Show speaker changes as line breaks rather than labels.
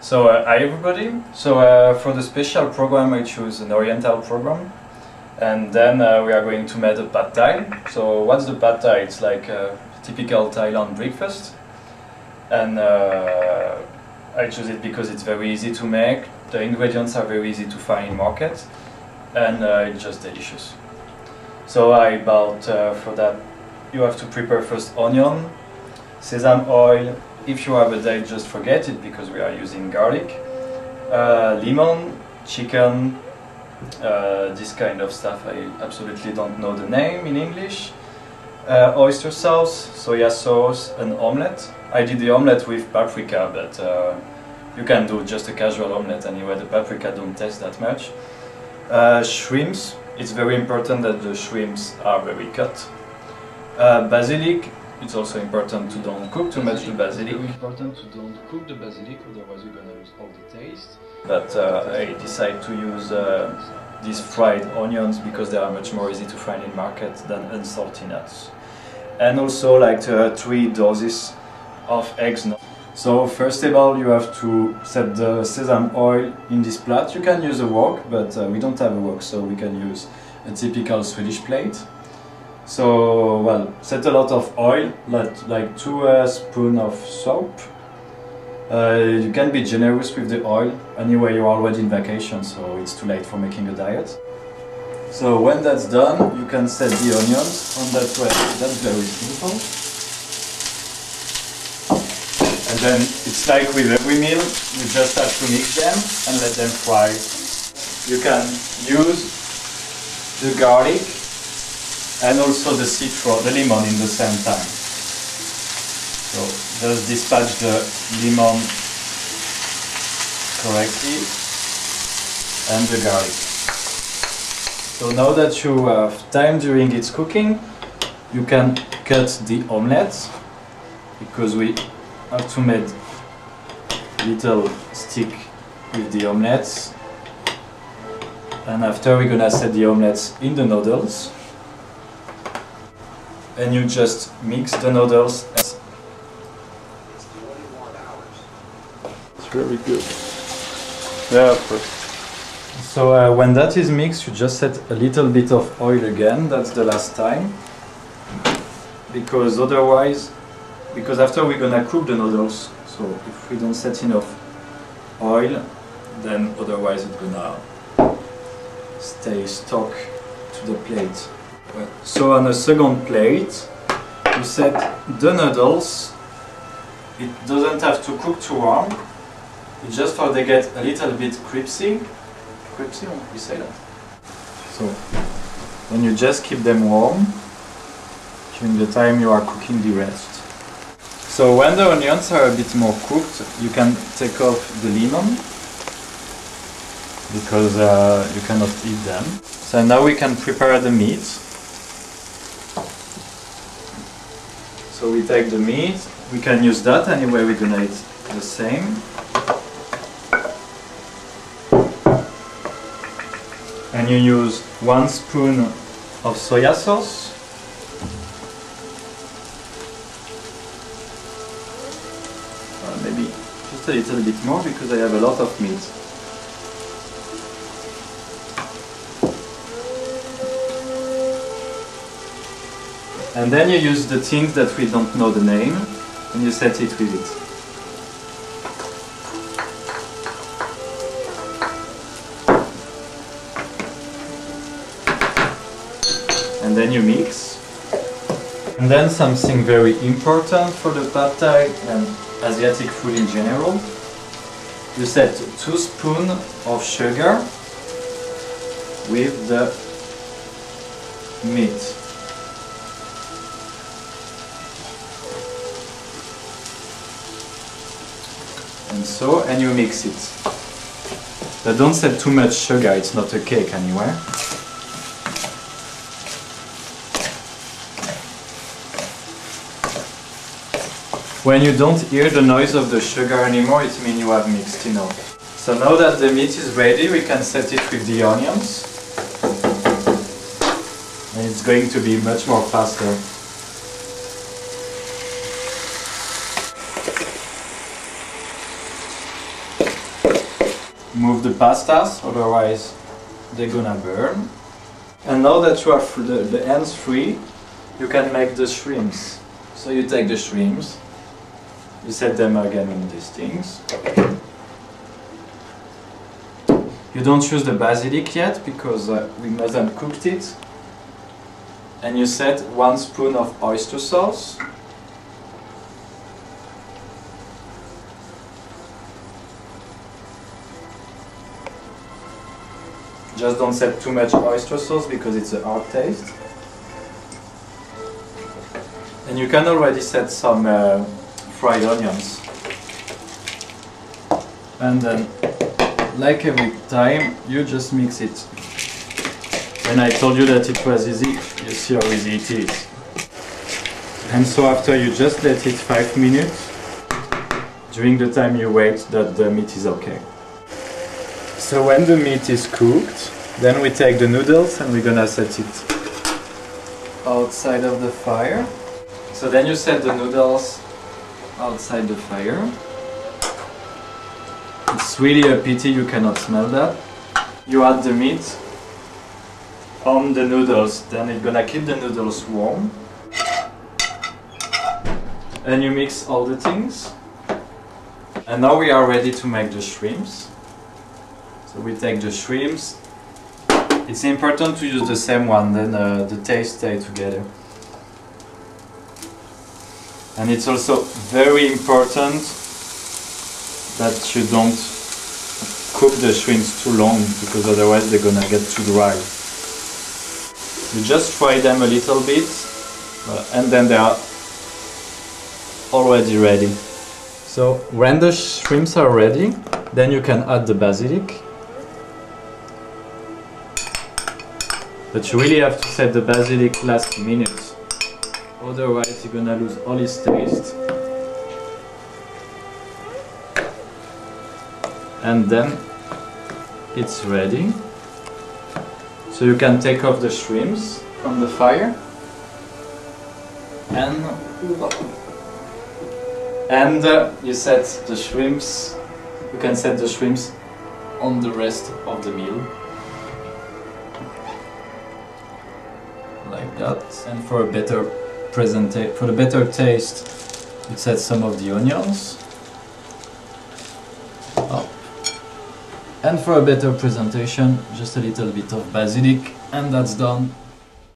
Hi everybody. For the special program I choose an Oriental program, and then we are going to make a pad thai. So what's the pad thai? It's like a typical Thailand breakfast, and I choose it because it's very easy to make. The ingredients are very easy to find in market, and it's just delicious. So I bought for that. You have to prepare first onion, sesame oil. If you have a date, just forget it because we are using garlic, lemon, chicken, this kind of stuff. I absolutely don't know the name in English. Oyster sauce, soya sauce, an omelette. I did the omelette with paprika, but you can do just a casual omelette anyway. The paprika don't taste that much. Shrimps. It's very important that the shrimps are very cut. Basilic. It's also important to don't cook too much the basilic. It's very important to don't cook the basilic, otherwise you're gonna lose all the taste. But I decided to use these fried onions because they are much more easy to find in market than unsalted nuts. And also like 3 doses of eggs. So first of all, you have to set the sesame oil in this plate. You can use a wok, but we don't have a wok, so we can use a typical Swedish plate. So, well, set a lot of oil, like 2 spoons of soap. You can be generous with the oil. Anyway, you're already in vacation, so it's too late for making a diet. So when that's done, you can set the onions on that way. That's very simple. And then it's like with every meal, you just have to mix them and let them fry. You can use the garlic and also the citron, the lemon in the same time. So just dispatch the lemon correctly and the garlic. So now that you have time during its cooking, you can cut the omelette, because we have to make little stick with the omelettes. And after we're gonna set the omelettes in the noodles. And you just mix the noodles.
It's very good. Yeah, perfect.
So when that is mixed, you just set a little bit of oil again. That's the last time. Because otherwise, after we're gonna cook the noodles, so if we don't set enough oil, then otherwise it's gonna stay stuck to the plate. So on a second plate, you set the noodles. It doesn't have to cook too long. It's just for they get a little bit crispy. Crispy, we say that. So then you just keep them warm during the time you are cooking the rest. So when the onions are a bit more cooked, you can take off the lemon, because you cannot eat them. So now we can prepare the meat. So we take the meat, we can use that anyway, we're gonna eat the same. And you use 1 spoon of soya sauce. Maybe just a little bit more because I have a lot of meat. And then you use the things that we don't know the name, and you set it with it. And then you mix. And then something very important for the pad thai and Asiatic food in general. You set 2 spoons of sugar with the meat. And you mix it. But don't set too much sugar, it's not a cake anyway. When you don't hear the noise of the sugar anymore, it means you have mixed enough. So now that the meat is ready, we can set it with the onions. And it's going to be much more faster. move the pastas, otherwise they're gonna burn. And now that you have the ends free, you can make the shrimps. So you take the shrimps, you set them again in these things. You don't use the basilic yet because we mustn't cook it. And you set 1 spoon of oyster sauce. Just don't set too much oyster sauce because it's a hard taste. And you can already set some fried onions. And then, like every time, you just mix it. When I told you that it was easy, you see how easy it is. And so after you just let it 5 minutes, during the time you wait that the meat is okay. So when the meat is cooked, then we take the noodles and we're gonna set it outside of the fire. So then you set the noodles outside the fire. It's really a pity you cannot smell that. You add the meat on the noodles, then it's gonna keep the noodles warm. And you mix all the things. And now we are ready to make the shrimps. So we take the shrimps. It's important to use the same one, then the taste stay together. And it's also very important that you don't cook the shrimps too long, because otherwise they're gonna get too dry. You just fry them a little bit, and then they are already ready. So when the shrimps are ready, then you can add the basilic. But you really have to set the basilic last minute, otherwise you're gonna lose all its taste. And then it's ready. So you can take off the shrimps from the fire and you set the shrimps. You can set the shrimps on the rest of the meal. Like that. And for a better for the better taste, you set some of the onions. Oh. And for a better presentation, just a little bit of basilic, and that's done.